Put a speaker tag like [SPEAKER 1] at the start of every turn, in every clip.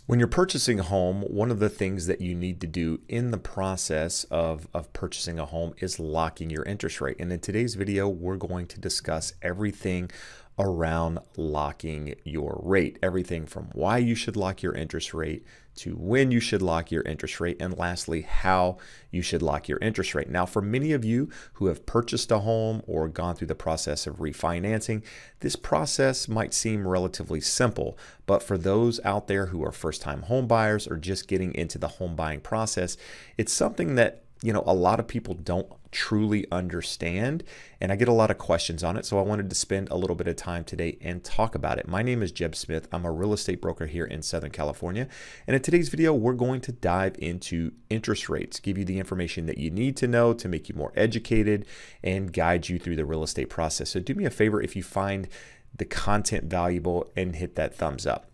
[SPEAKER 1] When you're purchasing a home, one of the things that you need to do in the process of purchasing a home is locking your interest rate. And in today's video, we're going to discuss everything around locking your rate. Everything from why you should lock your interest rate to when you should lock your interest rate, and lastly, how you should lock your interest rate. Now, for many of you who have purchased a home or gone through the process of refinancing, this process might seem relatively simple, but for those out there who are first-time home buyers or just getting into the home buying process, it's something that a lot of people don't truly understand, and I get a lot of questions on it. So I wanted to spend a little bit of time today and talk about it. My name is Jeb Smith. I'm a real estate broker here in Southern California. And in today's video, we're going to dive into interest rates, give you the information that you need to know to make you more educated and guide you through the real estate process. So do me a favor if you find the content valuable and hit that thumbs up.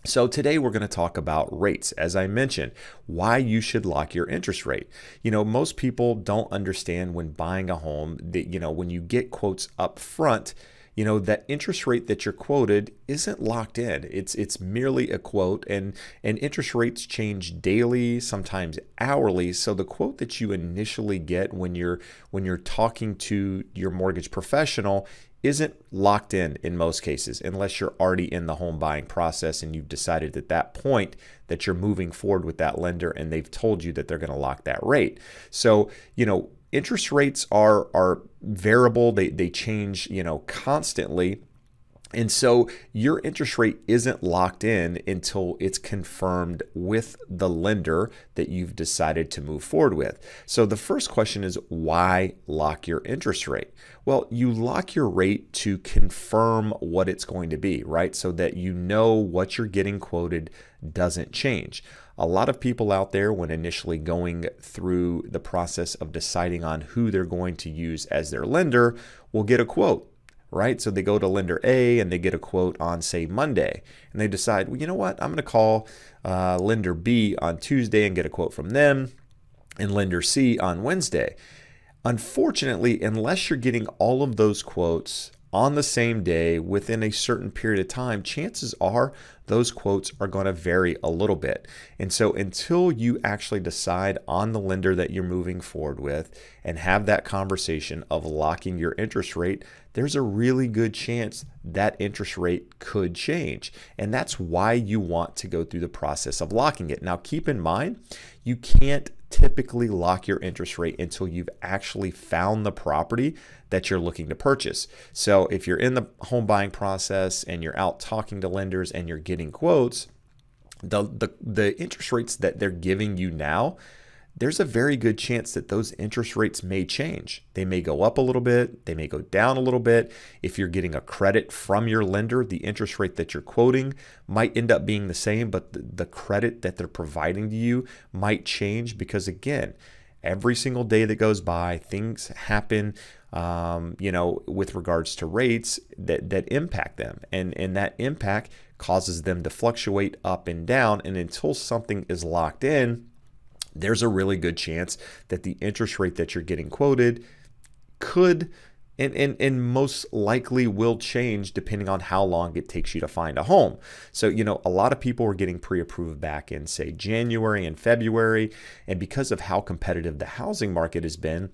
[SPEAKER 1] So today we're going to talk about rates. As I mentioned, why you should lock your interest rate. Most people don't understand when buying a home that, when you get quotes up front, that interest rate that you're quoted isn't locked in. It's merely a quote, and interest rates change daily, sometimes hourly. So the quote that you initially get when you're talking to your mortgage professional isn't locked in most cases, unless you're already in the home buying process and you've decided at that point that you're moving forward with that lender and they've told you that they're going to lock that rate. So, interest rates are variable. They change, constantly. And so your interest rate isn't locked in until it's confirmed with the lender that you've decided to move forward with. So the first question is, why lock your interest rate? Well, you lock your rate to confirm what it's going to be, right? So that what you're getting quoted doesn't change. A lot of people out there, when initially going through the process of deciding on who they're going to use as their lender, will get a quote. Right? So they go to lender A and they get a quote on, say, Monday, and they decide, well, you know what? I'm going to call lender B on Tuesday and get a quote from them, and lender C on Wednesday. Unfortunately, unless you're getting all of those quotes on the same day within a certain period of time, chances are those quotes are going to vary a little bit. And so until you actually decide on the lender that you're moving forward with and have that conversation of locking your interest rate, there's a really good chance that interest rate could change. And that's why you want to go through the process of locking it. Now, keep in mind, you can't typically lock your interest rate until you've actually found the property that you're looking to purchase. So if you're in the home buying process and you're out talking to lenders and you're getting quotes, the interest rates that they're giving you now, there's a very good chance that those interest rates may change. They may go up a little bit, they may go down a little bit. If you're getting a credit from your lender, the interest rate that you're quoting might end up being the same, but the credit that they're providing to you might change because, again, every single day that goes by, things happen, with regards to rates that impact them. And that impact causes them to fluctuate up and down. And until something is locked in, there's a really good chance that the interest rate that you're getting quoted could and most likely will change depending on how long it takes you to find a home. So, a lot of people were getting pre-approved back in, say, January and February. And because of how competitive the housing market has been,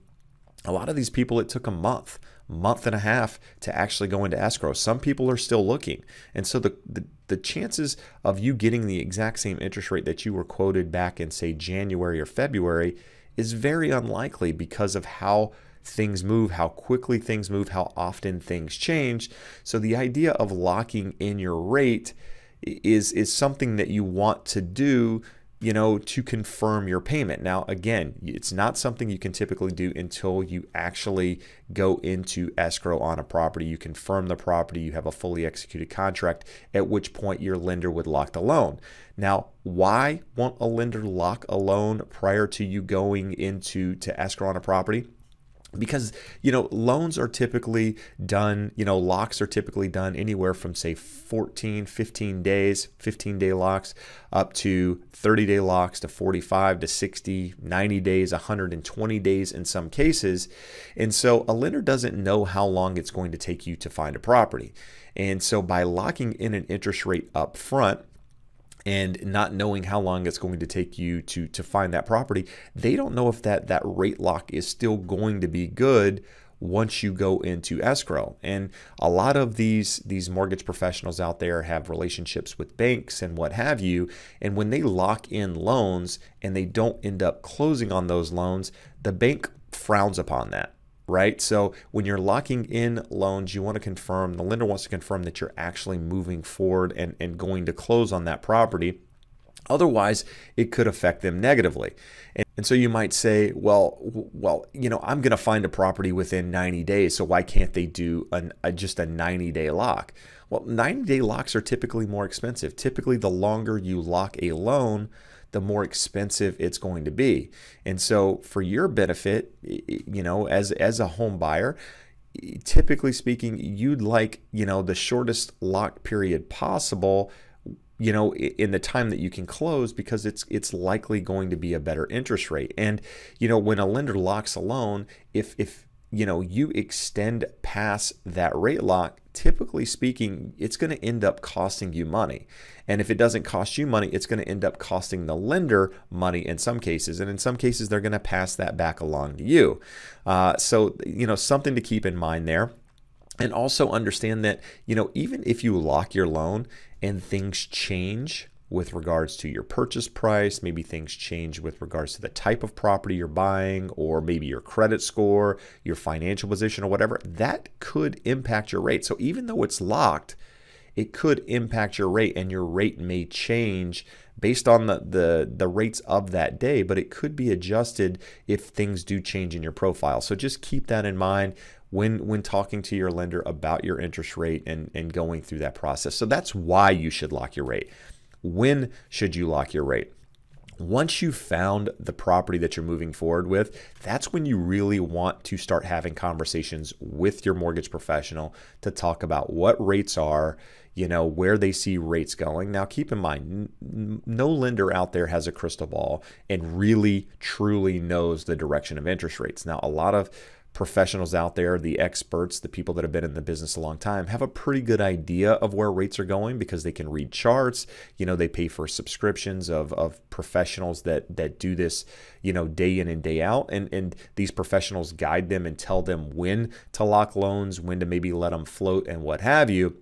[SPEAKER 1] a lot of these people, it took a month and a half to actually go into escrow. Some people are still looking. And so the chances of you getting the exact same interest rate that you were quoted back in, say, January or February is very unlikely because of how things move, how quickly things move, how often things change. So the idea of locking in your rate is something that you want to do, to confirm your payment. Now, again, it's not something you can typically do until you actually go into escrow on a property. You confirm the property, you have a fully executed contract, at which point your lender would lock the loan. Now, why won't a lender lock a loan prior to you going into escrow on a property? Because, loans are typically done, locks are typically done anywhere from, say, 14, 15 days, 15-day locks, up to 30-day locks to 45 to 60, 90 days, 120 days in some cases. And so a lender doesn't know how long it's going to take you to find a property. And so by locking in an interest rate up front, and not knowing how long it's going to take you to find that property, they don't know if that rate lock is still going to be good once you go into escrow. And a lot of these mortgage professionals out there have relationships with banks and what have you, and when they lock in loans and they don't end up closing on those loans, the bank frowns upon that. Right? So when you're locking in loans, you want to confirm, the lender wants to confirm that you're actually moving forward and going to close on that property. Otherwise, it could affect them negatively. And so you might say, well, I'm going to find a property within 90 days, so why can't they do just a 90-day lock? Well, 90-day locks are typically more expensive. Typically, the longer you lock a loan, the more expensive it's going to be. And so for your benefit, as a home buyer, typically speaking, you'd like, the shortest lock period possible, in the time that you can close, because it's likely going to be a better interest rate. And, when a lender locks a loan, if you extend past that rate lock, typically speaking, it's going to end up costing you money. And if it doesn't cost you money, it's going to end up costing the lender money in some cases. And in some cases, they're going to pass that back along to you. So, something to keep in mind there. And also understand that, even if you lock your loan and things change with regards to your purchase price, maybe things change with regards to the type of property you're buying, or maybe your credit score, your financial position, or whatever, that could impact your rate. So even though it's locked, it could impact your rate, and your rate may change based on the rates of that day, but it could be adjusted if things do change in your profile. So just keep that in mind when talking to your lender about your interest rate and going through that process. So that's why you should lock your rate. When should you lock your rate? Once you've found the property that you're moving forward with, that's when you really want to start having conversations with your mortgage professional to talk about what rates are, where they see rates going. Now, keep in mind, no lender out there has a crystal ball and really, truly knows the direction of interest rates. Now, a lot of professionals out there, the experts, the people that have been in the business a long time, have a pretty good idea of where rates are going because they can read charts. They pay for subscriptions of professionals that do this, day in and day out. And these professionals guide them and tell them when to lock loans, when to maybe let them float, and what have you.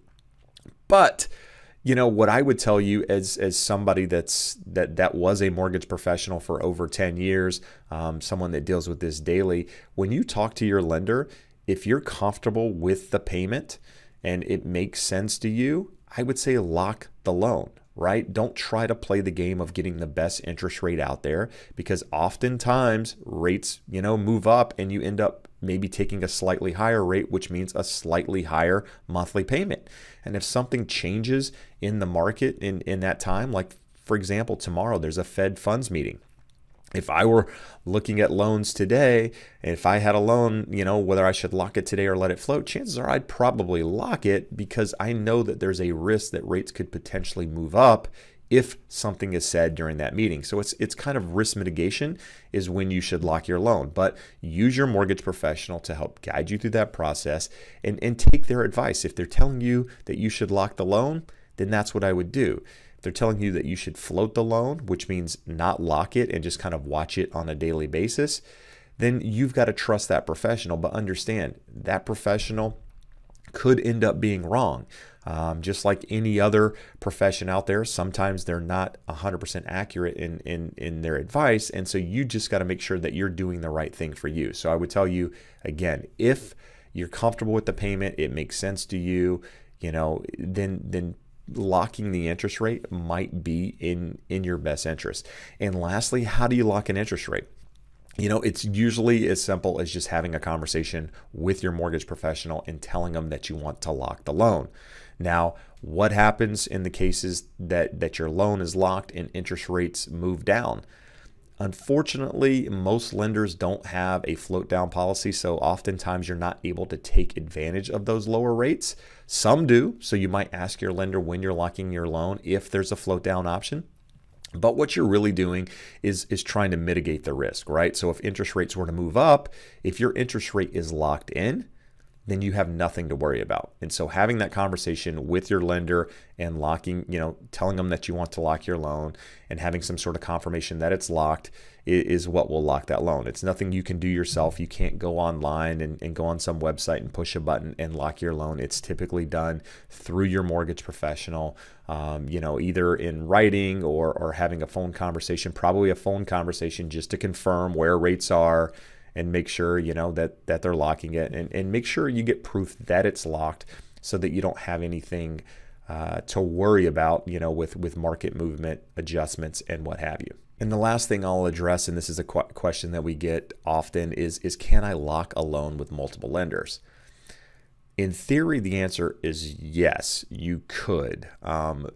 [SPEAKER 1] But what I would tell you as somebody that was a mortgage professional for over 10 years, someone that deals with this daily, when you talk to your lender, if you're comfortable with the payment and it makes sense to you, I would say lock the loan, right? Don't try to play the game of getting the best interest rate out there, because oftentimes rates, move up and you end up maybe taking a slightly higher rate, which means a slightly higher monthly payment. And if something changes in the market in that time, like for example, tomorrow there's a Fed funds meeting. If I were looking at loans today, and if I had a loan, whether I should lock it today or let it float, chances are I'd probably lock it, because I know that there's a risk that rates could potentially move up if something is said during that meeting. So it's kind of risk mitigation is when you should lock your loan. But use your mortgage professional to help guide you through that process, and take their advice. If they're telling you that you should lock the loan, then that's what I would do. If they're telling you that you should float the loan, which means not lock it and just kind of watch it on a daily basis, then you've got to trust that professional. But understand, that professional could end up being wrong. Just like any other profession out there, sometimes they're not 100% accurate in their advice. And so you just got to make sure that you're doing the right thing for you. So I would tell you, again, if you're comfortable with the payment, it makes sense to you, then locking the interest rate might be in your best interest. And lastly, how do you lock an interest rate? It's usually as simple as just having a conversation with your mortgage professional and telling them that you want to lock the loan. Now, what happens in the cases that your loan is locked and interest rates move down? Unfortunately, most lenders don't have a float down policy, so oftentimes you're not able to take advantage of those lower rates. Some do, so you might ask your lender when you're locking your loan if there's a float down option. But what you're really doing is trying to mitigate the risk, right? So if interest rates were to move up, if your interest rate is locked in, then you have nothing to worry about. And so having that conversation with your lender and locking, telling them that you want to lock your loan and having some sort of confirmation that it's locked is what will lock that loan. It's nothing you can do yourself. You can't go online and go on some website and push a button and lock your loan. It's typically done through your mortgage professional, either in writing or having a phone conversation, probably a phone conversation just to confirm where rates are and make sure, that they're locking it, and make sure you get proof that it's locked so that you don't have anything to worry about, with market movement adjustments and what have you. And the last thing I'll address, and this is a question that we get often, is can I lock a loan with multiple lenders? In theory, the answer is yes, you could.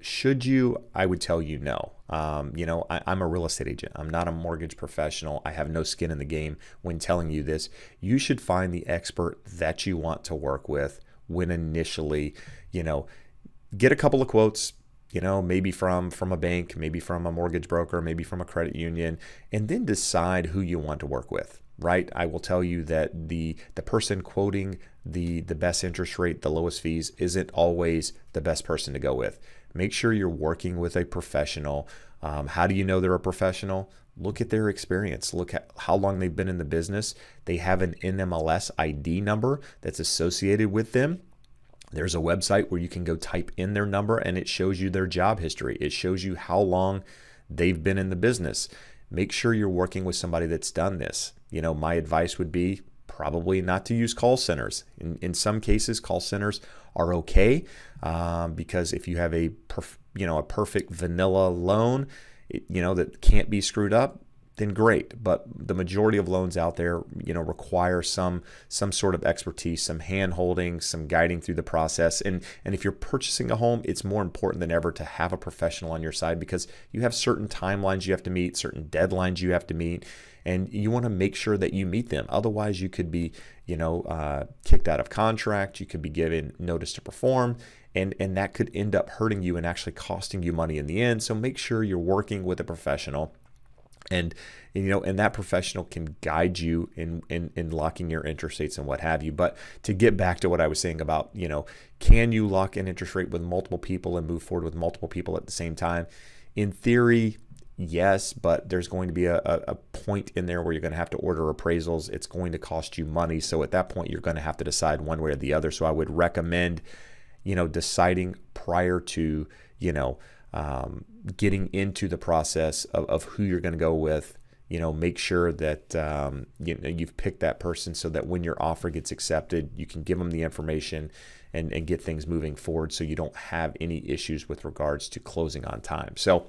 [SPEAKER 1] Should you? I would tell you no. I'm a real estate agent. I'm not a mortgage professional. I have no skin in the game when telling you this. You should find the expert that you want to work with when initially, get a couple of quotes, maybe from a bank, maybe from a mortgage broker, maybe from a credit union, and then decide who you want to work with. Right? I will tell you that the person quoting the best interest rate, the lowest fees, isn't always the best person to go with. Make sure you're working with a professional. How do you know they're a professional? Look at their experience. Look at how long they've been in the business. They have an NMLS ID number that's associated with them. There's a website where you can go type in their number and it shows you their job history. It shows you how long they've been in the business. Make sure you're working with somebody that's done this. My advice would be probably not to use call centers. In some cases, call centers are okay because if you have a perfect vanilla loan, that can't be screwed up, then great. But the majority of loans out there, require some sort of expertise, some hand-holding, some guiding through the process. And if you're purchasing a home, it's more important than ever to have a professional on your side because you have certain timelines you have to meet, certain deadlines you have to meet, and you want to make sure that you meet them. Otherwise, you could be, kicked out of contract. You could be given notice to perform, and that could end up hurting you and actually costing you money in the end. So make sure you're working with a professional. And that professional can guide you in locking your interest rates and what have you. But to get back to what I was saying about, can you lock an interest rate with multiple people and move forward with multiple people at the same time? In theory, yes, but there's going to be a point in there where you're going to have to order appraisals. It's going to cost you money. So at that point, you're going to have to decide one way or the other. So I would recommend, deciding prior to, getting into the process of who you're going to go with. Make sure that you've picked that person so that when your offer gets accepted, you can give them the information and get things moving forward so you don't have any issues with regards to closing on time. So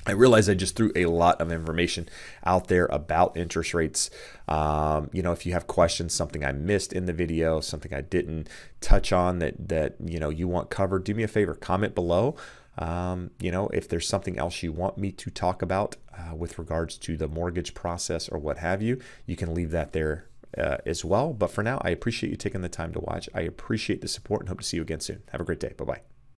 [SPEAKER 1] I realize I just threw a lot of information out there about interest rates. If you have questions, something I missed in the video, something I didn't touch on that you want covered, do me a favor, comment below. If there's something else you want me to talk about with regards to the mortgage process or what have you, you can leave that there as well. But for now, I appreciate you taking the time to watch. I appreciate the support and hope to see you again soon. Have a great day. Bye-bye.